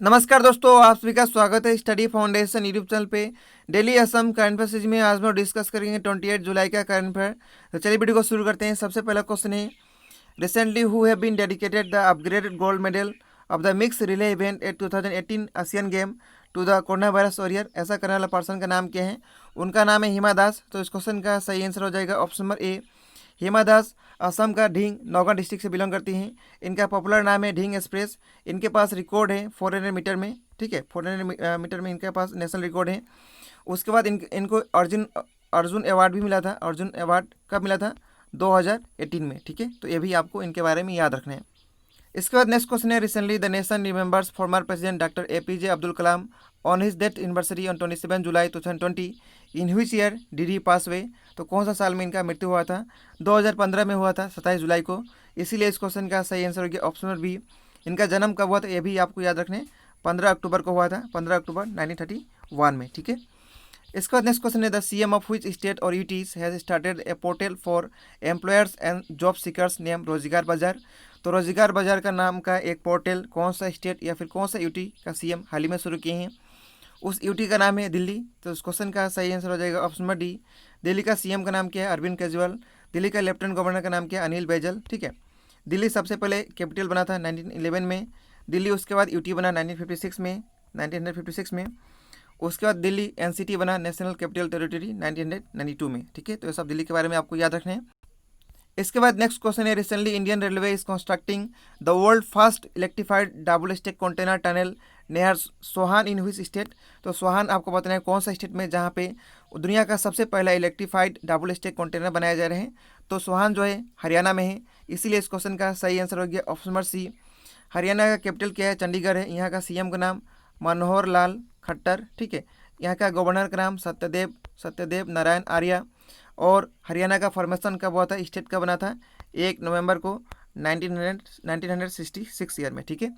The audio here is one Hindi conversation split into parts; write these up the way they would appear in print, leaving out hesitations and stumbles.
नमस्कार दोस्तों, आप सभी का स्वागत है स्टडी फाउंडेशन यूट्यूब चैनल पे। डेली असम करंट अफेयर में आज हम डिस्कस करेंगे 28 जुलाई का करंट अफेयर। तो चलिए वीडियो को शुरू करते हैं। सबसे पहला क्वेश्चन है, recently who have been dedicated the upgraded gold medal of the mix relay event at 2018 Asian game to the corona virus warrior. ऐसा करने वाला पर्सन का नाम क्या है? उनका नाम है हिमा दास। तो इस क्वेश्चन का सही आंसर हो जाएगा option number A, Hima Das. Assam का ढींग नौगां डिस्ट्रिक्ट से बिलोंग करती हैं। इनका पॉपुलर नाम है ढींग एक्सप्रेस। इनके पास रिकॉर्ड है 400 मीटर में, ठीक है, 400 मीटर में इनके पास नेशनल रिकॉर्ड है। उसके बाद इनको अर्जुन अर्जुन अवार्ड भी मिला था। अर्जुन अवार्ड कब मिला था? 2018 में, ठीक है। तो ये भी आपको इनके बारे में याद रखना है। इसके बाद नेक्स्ट क्वेश्चन है, recently the nation remembers former president doctor APJ Abdul Kalam on his death anniversary on 27 July 2020 in which year did he pass away. तो कौन सा साल में इनका मृत्यु हुआ था? 2015 में हुआ था, 27 जुलाई को। इसीलिए इस क्वेश्चन का सही आंसर हो गया ऑप्शन नंबर बी। इनका जन्म कब हुआ था ये भी आपको याद रखना है, 15 अक्टूबर को हुआ था, 15 अक्टूबर 1931 में, ठीक है। इसके बाद नेक्स्ट क्वेश्चन है, the CM of which state और UTs has started a portal for employers and job seekers name Rozgar Bazaar. तो रोजगार बाजार का नाम का एक पोर्टल कौन सा स्टेट या फिर कौन सा यूटी का सीएम हाल ही में शुरू किए हैं? उस यूटी का नाम है दिल्ली। तो इस क्वेश्चन का सही आंसर हो जाएगा ऑप्शन नंबर डी। दिल्ली का सीएम का नाम क्या है? अरविंद केजरीवाल। दिल्ली का लेफ्टिनेंट गवर्नर का नाम क्या है? अनिल बैजल, ठीक है। दिल्ली सबसे पहले कैपिटल बना था 1911 में दिल्ली। उसके बाद यूटी बना 1956 में। उसके बाद दिल्ली एनसीटी बना, नेशनल कैपिटल टेरिटरी, 1992 में, ठीक है। तो ये सब दिल्ली के बारे में आपको याद रखना है। इसके बाद नेक्स्ट क्वेश्चन है, recently Indian railway is constructing the world first electrified double stack container tunnel near Sohan in which state. तो सोहान आपको बताना है कौन सा स्टेट में, जहाँ पे दुनिया का सबसे पहला इलेक्ट्रिफाइड डबल स्टेक कंटेनर बनाया जा रहे हैं। तो सोहान जो है हरियाणा में है। इसीलिए इस क्वेश्चन का सही आंसर हो गया ऑप्शन नंबर सी। हरियाणा का कैपिटल क्या है? चंडीगढ़ है। यहाँ का सीएम का नाम मनोहर लाल खट्टर, ठीक है। यहाँ का गवर्नर का नाम सत्यदेव नारायण आर्या। और हरियाणा का फॉर्मेशन कब हुआ था, स्टेट कब बना था? 1 नवंबर को 1966 ईयर में, ठीक है।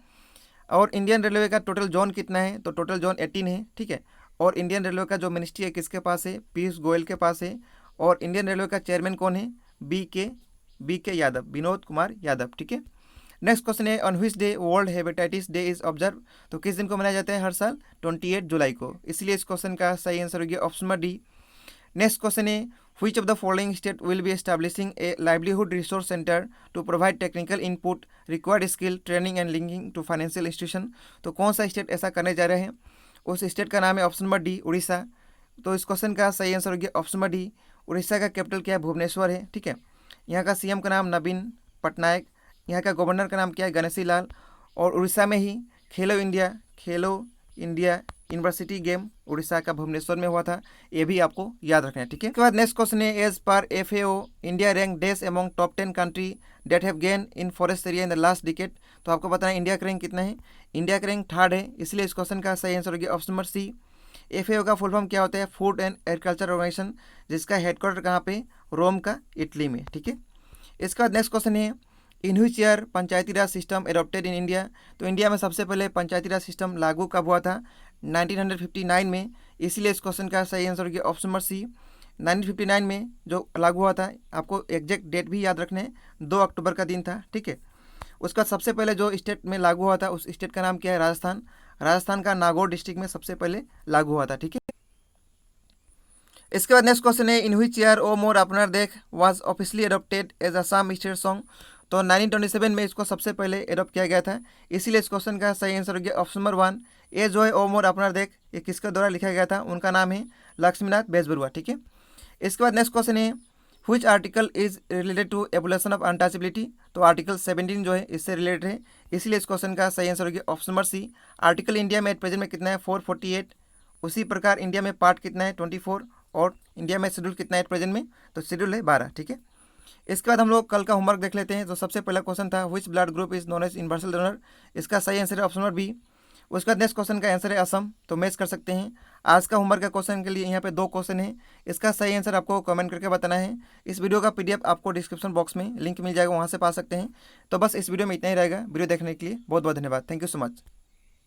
और इंडियन रेलवे का टोटल जोन कितना है? तो टोटल जोन 18 है, ठीक है। और इंडियन रेलवे का जो मिनिस्ट्री है किसके पास है? पीयूष गोयल के पास है। और इंडियन रेलवे का चेयरमैन कौन है? बी के यादव, विनोद कुमार यादव, ठीक है। नेक्स्ट क्वेश्चन है, on which day world hepatitis day is observe. तो किस दिन को मनाया जाता है हर साल? 28 जुलाई को। इसलिए इस क्वेश्चन का सही आंसर हो गया option number D. Next question है, which of the following state will be establishing a livelihood resource centre to provide technical input required skill training and linking to financial institution. तो कौन सा स्टेट ऐसा करने जा रहे हैं? उस स्टेट का नाम है ऑप्शन नंबर डी, उड़ीसा। तो इस क्वेश्चन का सही आंसर हो गया ऑप्शन नंबर डी। उड़ीसा का कैपिटल क्या है? भुवनेश्वर है, ठीक है। यहाँ का सीएम का नाम नवीन पटनायक। यहाँ का गवर्नर का नाम क्या है? गणेशी लाल। और उड़ीसा में ही खेलो इंडिया यूनिवर्सिटी गेम उड़ीसा का भुवनेश्वर में हुआ था। ये भी आपको याद रखना है, ठीक है। उसके बाद नेक्स्ट क्वेश्चन है, as per FAO India ranks among top 10 country that have gain in forest area in the last decade. तो आपको बताना है इंडिया का रैंक कितना है? इंडिया का रैंक 3rd है। इसलिए इस क्वेश्चन का सही आंसर हो गया ऑप्शन नंबर सी। FAO का फुल फॉर्म क्या होता है? फूड एंड एग्रीकल्चर ऑर्गेनाइजेशन, जिसका हेडक्वार्टर कहाँ पे? रोम का, इटली में, ठीक है। इसके बाद नेक्स्ट क्वेश्चन है, इन which year Panchayati Raj system adopted in India. तो इंडिया में सबसे पहले पंचायती राज सिस्टम लागू कब हुआ था? 1959 में। इसीलिए इस क्वेश्चन का सही आंसर हो गया ऑप्शन नंबर सी। 1959 में जो लागू हुआ था, आपको एग्जैक्ट डेट भी याद रखना है, 2 अक्टूबर का दिन था, ठीक है। उसका सबसे पहले जो स्टेट में लागू हुआ था, उस स्टेट का नाम क्या है? राजस्थान। राजस्थान का नागौर डिस्ट्रिक्ट में सबसे पहले लागू हुआ था, ठीक है। इसके बाद नेक्स्ट क्वेश्चन है, इन which year O Mur Apunar Desh was officially adopted as Assam state song. तो 1927 में इसको सबसे पहले एडॉप्ट किया गया था। इसीलिए इस क्वेश्चन का सही आंसर हो गया ऑप्शन नंबर 1। ये जो है ओ मोर अपनार देख, ये किसके द्वारा लिखा गया था? उनका नाम है लक्ष्मीनाथ बेजबरुआ, ठीक है। इसके बाद नेक्स्ट क्वेश्चन है, which article is related to abolition of untouchability. तो आर्टिकल 17 जो है इससे रिलेटेड है। इसलिए इस क्वेश्चन का सही आंसर हो गया option number C. Article India में एट प्रेजेंट में कितना है? 448। उसी प्रकार इंडिया में पार्ट कितना है? 24। और इंडिया में शेड्यूल कितना है एट प्रेजेंट में? तो शेड्यूल है 12, ठीक है। इसके बाद हम लोग कल का होमवर्क देख लेते हैं। तो सबसे पहला क्वेश्चन था, which blood group is known as universal donor. इसका सही आंसर है ऑप्शन नंबर बी। उसके बाद नेक्स्ट क्वेश्चन का आंसर है असम। तो मैच कर सकते हैं। आज का होमवर्क का क्वेश्चन के लिए यहाँ पे 2 क्वेश्चन है। इसका सही आंसर आपको कमेंट करके बताना है। इस वीडियो का PDF आपको डिस्क्रिप्शन बॉक्स में लिंक मिल जाएगा, वहाँ से पा सकते हैं। तो बस इस वीडियो में इतना ही रहेगा। वीडियो देखने के लिए बहुत बहुत धन्यवाद। Thank you so much.